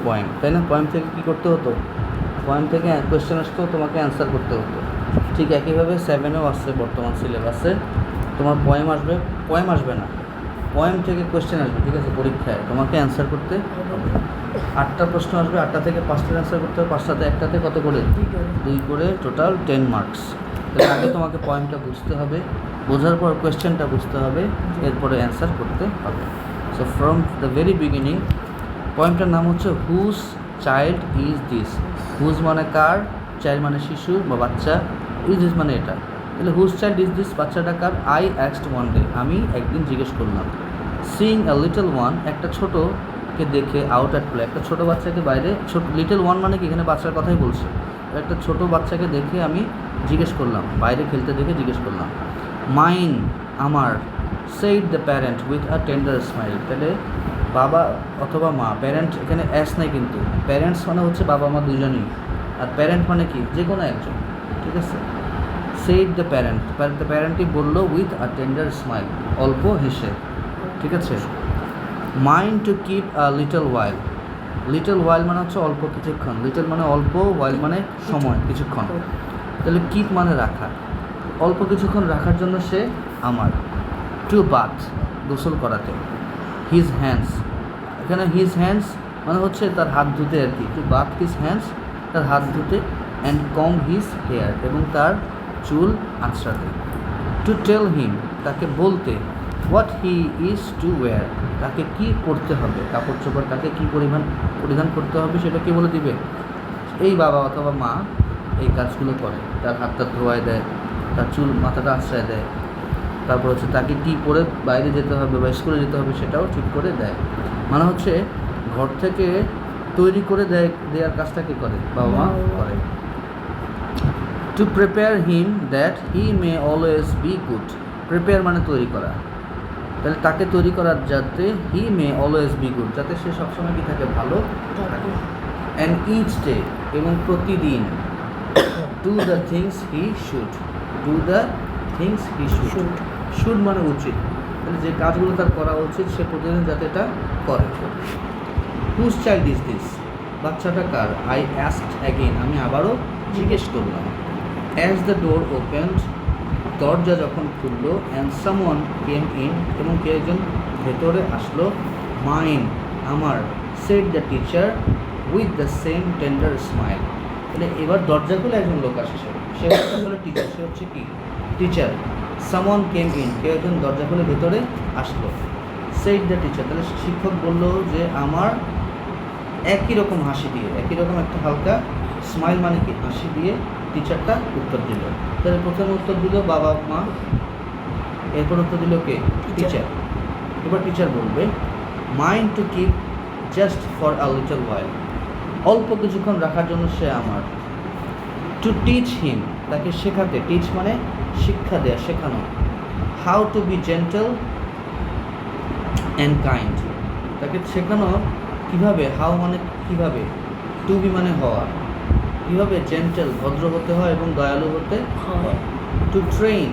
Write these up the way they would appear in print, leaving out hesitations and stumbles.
Poem, তাই না? Poem থেকে কী করতে হতো? পয়েম থেকে কোয়েশ্চেন আসতো, তোমাকে অ্যান্সার করতে হতো। ঠিক একইভাবে 7-এও আসছে বর্তমান সিলেবাসে, তোমার পয়েম আসবে না, পয়েম থেকে কোয়েশ্চেন আসবে, ঠিক আছে? পরীক্ষায় তোমাকে অ্যান্সার করতে হবে। 8টা প্রশ্ন আসবে, 8টা থেকে 5টার অ্যান্সার করতে হবে, 5টাতে একটাতে কত করে? 2 করে, টোটাল 10 মার্কস। তাহলে আগে তোমাকে পয়েমটা বুঝতে হবে, বোঝার পর কোয়েশ্চেনটা বুঝতে হবে, এরপরে অ্যান্সার করতে হবে। So from the very beginning, পয়েমটার নাম হচ্ছে whose child is this. Whose মানে কার, চাইল্ড মানে শিশু বা বাচ্চা, ইজ দিস মানে এটা। তাহলে হুজ চাইল্ড ইজ দিস, বাচ্চাটা কার? আই অ্যাস্কড ওয়ান ডে, আমি একদিন জিজ্ঞেস করলাম। সিইং আ লিটল ওয়ান, একটা ছোটোকে দেখে, আউট অ্যাট প্লে, একটা ছোটো বাচ্চাকে বাইরে, লিটল ওয়ান মানে কি, এখানে বাচ্চার কথাই বলছে। একটা ছোটো বাচ্চাকে দেখে আমি জিজ্ঞেস করলাম, বাইরে খেলতে দেখে জিজ্ঞেস করলাম। মাইন, আমার। Said the parent with a tender smile, তাহলে বাবা অথবা মা, প্যারেন্ট এখানে অ্যাস নাই কিন্তু, প্যারেন্টস মানে হচ্ছে বাবা মা দুজনই, আর প্যারেন্ট মানে কি, যে কোনো একজন, ঠিক আছে? সেইড দ্য প্যারেন্টই বললো উইথ আ টেন্ডার স্মাইল, অল্প হেসে, ঠিক আছে? Mind to keep a little while, little while মানে হচ্ছে অল্প কিছুক্ষণ, লিটল মানে অল্প, ওয়াইল মানে সময়, কিছুক্ষণ। তাহলে কিপ মানে রাখা, অল্প কিছুক্ষণ রাখার জন্য সে আমার। টু বাথ, গোসল করাতে। হিজ হ্যান্ডস, এখানে হিজ হ্যান্ডস মানে হচ্ছে তার হাত ধুতে আর কি। টু বাথ হিজ হ্যান্ডস, তার হাত ধুতে। অ্যান্ড কম হিজ হেয়ার, এবং তার চুল আঁচড়াতে। টু টেল হিম, তাকে বলতে। What he is two wire, তাকে কী পরতে হবে, কাপড় চোপড় তাকে কী পরিধান করতে হবে সেটা কে বলে দিবে? এই বাবা অথবা মা এই কাজগুলো করে, তার হাতটা ধোয়ায় দেয়, তার চুল মাথাটা আশ্রয় দেয়, তারপর হচ্ছে তাকে কী পরে বাইরে যেতে হবে বা স্কুলে যেতে হবে সেটাও ঠিক করে দেয়। মানে হচ্ছে ঘর থেকে তৈরি করে দেওয়ার কাজটা কে করে? বাবা মা করে। To prepare him that he May always be good, prepare মানে তৈরি করা, তাহলে তাকে তৈরি করার যাতে হি মে অলওয়েজ বি গুড, যাতে সে সবসময় কি থাকে? ভালো থাকে। অ্যান্ড ইচ ডে, এবং প্রতিদিন। Do the things he should, do the things he should, should মানে উচিত, তাহলে যে কাজগুলো তার করা উচিত সে প্রতিদিন যাতে এটা করে। হুজ চাইল্ড ইজ দিস, বাচ্চাটা কার? আই অ্যাস্কড অ্যাগেন, আমি আবারও জিজ্ঞেস করলাম। অ্যাজ দ্য ডোর ওপেন্ড, দরজা যখন খুললো। অ্যান্ড সামওয়ান কেম ইন, এবং কে একজন ভেতরে আসলো। মাইন, আমার। Said the teacher with the same tender smile, তাহলে এবার দরজা খুলে একজন লোক আসছে, সে হচ্ছে আসলে টিচার, সে হচ্ছে কি? টিচার। সামওয়ান কেম ইন, কেউ একজন দরজা খুলে ভেতরে আসলো। সেইড দ্য টিচার, তাহলে শিক্ষক বললো যে আমার, একই রকম হাসি দিয়ে, একই রকম একটা হালকা স্মাইল মানে কি? হাসি দিয়ে টিচারটা উত্তর দিল। তাহলে প্রথমে উত্তর দিল বাবা মা, এরপর উত্তর দিল কে? টিচার। এবার টিচার বলবে mind to keep just for a little while, অল্প কিছুক্ষণ রাখার জন্য সে আমার। টু টিচ হিম, তাকে শেখাতে, টিচ মানে শিক্ষা দেয়া, শেখানো। How to be gentle and kind, তাকে শেখানো কীভাবে, হাউ মানে কীভাবে, টু বি মানে হওয়া, কীভাবে জেন্টেল ভদ্র হতে হয় এবং দয়ালু হতে হয়। টু ট্রেন,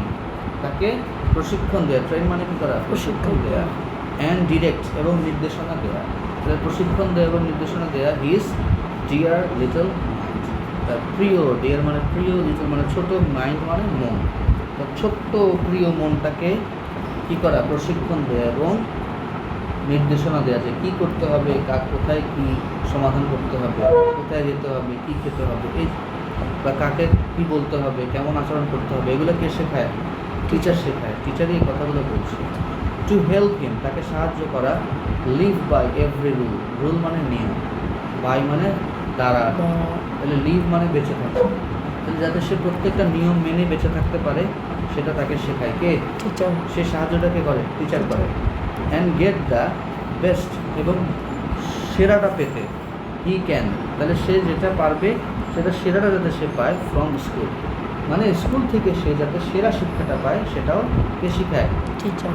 তাকে প্রশিক্ষণ দেওয়া, ট্রেন মানে কী করা? প্রশিক্ষণ দেওয়া। অ্যান্ড ডিরেক্ট, এবং নির্দেশনা দেওয়া, তাহলে প্রশিক্ষণ দেওয়া এবং নির্দেশনা দেওয়া। হিজ ডিয়ার লিটল মাইন্ড, তার প্রিয়, ডিয়ার মানে প্রিয়, লিটল মানে ছোট, মাইন্ড মানে মন, তার ছোট্ট প্রিয় মনটাকে কী করা? প্রশিক্ষণ দেওয়া এবং নির্দেশনা দেওয়া, যে কী করতে হবে, কোথায় কী সমাধান করতে হবে, কোথায় যেতে হবে, কী খেতে হবে, এই বা কাকে কী বলতে হবে, কেমন আচরণ করতে হবে, এগুলো কে শেখায়? টিচার শেখায়, টিচারই এই কথাগুলো বলছে। টু হেল্প হিম, তাকে সাহায্য করা। Live by every rule, rule মানে নিয়ম, বাই মানে দ্বারা, তাহলে লিভ মানে বেঁচে থাকা, তাহলে যাতে সে প্রত্যেকটা নিয়ম মেনে বেঁচে থাকতে পারে সেটা তাকে শেখায় কে? টিচার। সে সাহায্যটাকে করে? টিচার করে। অ্যান্ড গেট দ্য বেস্ট, এবং সেরাটা পেতে। হি ক্যান, তাহলে সে যেটা পারবে সেটা সেরাটা যাতে সে পায়। ফ্রম স্কুল, মানে স্কুল থেকে সে যাতে সেরা শিক্ষাটা পায় সেটাও কে শেখায়?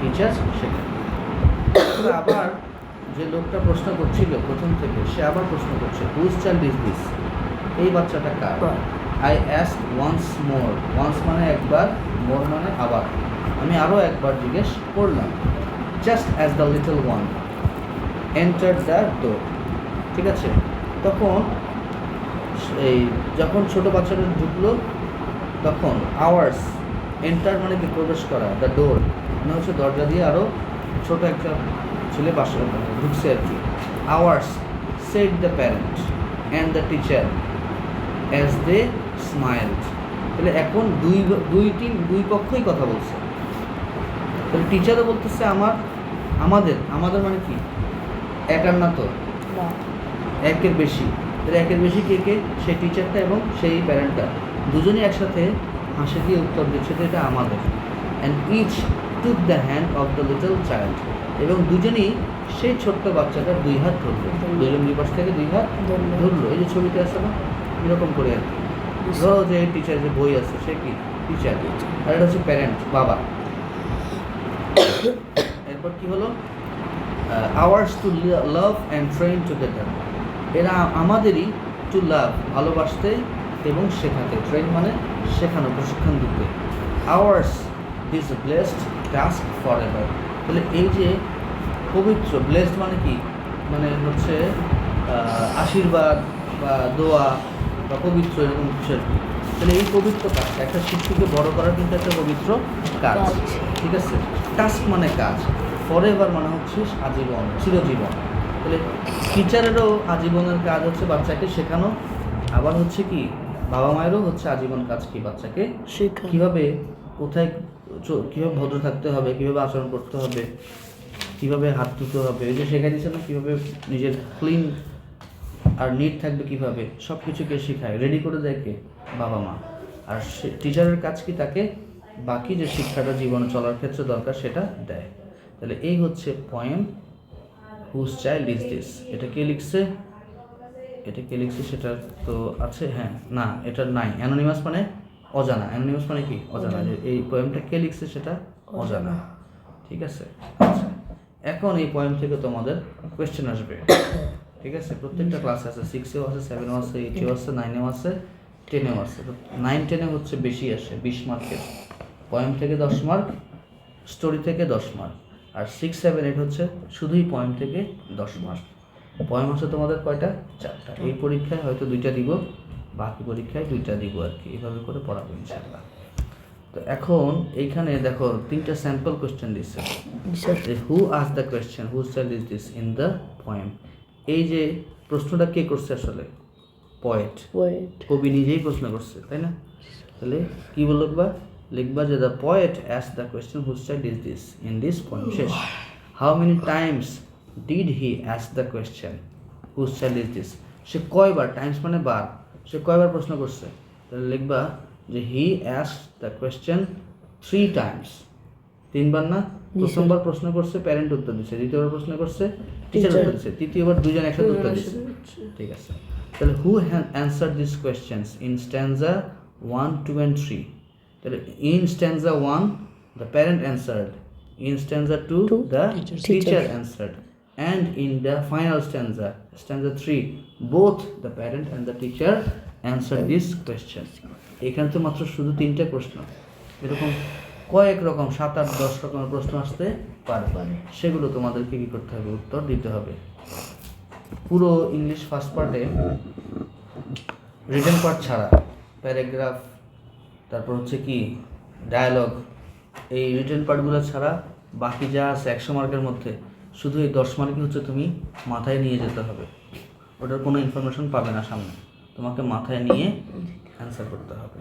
টিচার শেখায়। আবার যে লোকটা প্রশ্ন করছিল প্রথম থেকে, সে আবার প্রশ্ন করছে হুজ চাইল্ড ইজ দিস, এই বাচ্চাটা কার? I ask once more, once মানে একবার, মোর মানে আবার, আমি আরও একবার জিজ্ঞেস করলাম। Just as the little one enter the door, ঠিক আছে? তখন এই যখন ছোট বাচ্চাটা ঢুকলো তখন আওয়ার্স, এন্টার মানে কি প্রবেশ করা, দ্য ডোর মানে হচ্ছে দরজা দিয়ে আরও ছোট একটা ছেলে বাসা ঢুকছে আর কি। Ours said the parent and the teacher as they smiled. তাহলে এখন দুই পক্ষই কথা বলছে। তাহলে টিচারও বলতেছে আমাদের মানে কি একার না তো, একের বেশি। তাহলে একের বেশি কে সেই টিচারটা এবং সেই প্যারেন্টটা দুজনেই একসাথে হাসি দিয়ে উত্তর দিচ্ছে যে এটা আমাদের। And each took the hand of the little child, এবং দুজনেই সেই ছোট্ট বাচ্চাটার দুই হাত ধরলো, দুজন দুই পাশ থেকে দুই হাত ধরলো। এই যে ছবিতে আছে না এরকম করে আর কি। ধরো যে টিচার যে বই আছে সে কি টিচার, আর এটা হচ্ছে প্যারেন্ট বাবা। এরপর কি হলো, ours to love and train together, এরা আমাদেরই টু লাভ ভালোবাসতে এবং শেখাতে, ট্রেন মানে শেখানো, প্রশিক্ষণ দিতে। Hours this blessed task for ever, তাহলে এই যে পবিত্র, ব্লেসড মানে কি মানে হচ্ছে আশীর্বাদ বা দোয়া বা পবিত্র এরকম কিছু আর কি। তাহলে এই পবিত্র কাজ, একটা শিশুকে বড় করার কিন্তু একটা পবিত্র কাজ, ঠিক আছে। টাস্ক মানে কাজ, ফরএভার মানে হচ্ছে আজীবন, চিরজীবন। তাহলে টিচারেরও আজীবনের কাজ হচ্ছে বাচ্চাকে শেখানো, আবার হচ্ছে কি বাবা মায়েরও হচ্ছে আজীবন কাজ কি বাচ্চাকে কীভাবে কোথায় কীভাবে ভদ্র থাকতে হবে, কীভাবে আচরণ করতে হবে, কীভাবে হাত ধুতে হবে, এই যে শেখাই দিচ্ছে না, কীভাবে নিজের ক্লিন আর নিট থাকবে, কীভাবে সব কিছুকে শেখায়, রেডি করে দেয় কে বাবা মা। আর সে টিচারের কাজ কি তাকে বাকি যে শিক্ষাটা জীবনে চলার ক্ষেত্রে দরকার সেটা দেয়। তাহলে এই হচ্ছে poem whose child is this. এটা কে লিখছে সেটা তো আছে, হ্যাঁ না এটা নাই, অ্যানোনিমাস মানে অজানা, অ্যানোনিমাস মানে কি অজানা, যে এই পোয়েমটা কে লিখছে সেটা অজানা, ঠিক আছে। আচ্ছা, এখন এই পোয়েম থেকে তোমাদের কোয়েশ্চেন আসবে, ঠিক আছে। প্রত্যেকটা ক্লাসে আছে, 6এও আছে, 7এও আছে, 8এও আছে, 9এও আছে, 10এও আছে। 9, 10-এ হচ্ছে বেশি আসে, 20 মার্কের, পোয়েম থেকে 10 মার্ক, স্টোরি থেকে 10 মার্ক। আর 6, 7, 8 হচ্ছে শুধুই পোয়েম থেকে 10 মার্ক। পোয়েম হচ্ছে তোমাদের কয়টা? 4টা। এই পরীক্ষায় হয়তো 2টা দিব, বাকি পরীক্ষায় 2টা দিব আর কি, এইভাবে করে পড়াবো ইনশাআল্লাহ। তো এখন এইখানে দেখো 3টা স্যাম্পল কোয়েশ্চেন দিচ্ছে। Who ask the question whose child is this in the poem. এই যে প্রশ্নটা কে করছে আসলে? পোয়েট, কবি নিজেই প্রশ্ন করছে, তাই না? তাহলে কি লিখবা যে the poet asked the question whose child is this in this poem। শেষ। How many times did he ask the question whose child is this? সে কয়বার, টাইমস মানে বার, সে কয়বার প্রশ্ন করছে? তাহলে লিখবা যে he asked the question 3 times। 3বার না? প্রথমবার প্রশ্ন করছে প্যারেন্ট উত্তর দিচ্ছে, দ্বিতীয়বার প্রশ্ন করছে টিচার উত্তর দিচ্ছে, তৃতীয়বার দুজন একসাথে উত্তর দিচ্ছে, ঠিক আছে। তাহলে who answered these questions in stanza 1, 2 and 3? তাহলে in stanza 1 the parent answered, in stanza 2 the teacher answered, and in the final stanza 3 both the parent and the teacher answered this question। এখানে তো মাত্র শুধু 3টা প্রশ্ন, এরকম কয়েক রকম 7, 8, 10 রকমের প্রশ্ন আসতে পারে, সেগুলো তোমাদেরকে কী করতে হবে? উত্তর দিতে হবে। পুরো ইংলিশ ফার্স্ট পার্টে রিটেন পার্ট ছাড়া, প্যারাগ্রাফ, তারপর হচ্ছে কি ডায়ালগ, এই রিটেন পার্টগুলো ছাড়া বাকি যা আছে 100 মার্কের মধ্যে শুধু এই 10 মার্কই হচ্ছে তুমি মাথায় নিয়ে যেতে হবে। ওটার কোনো ইনফরমেশন পাবে না সামনে, তোমাকে মাথায় নিয়ে অ্যান্সার করতে হবে।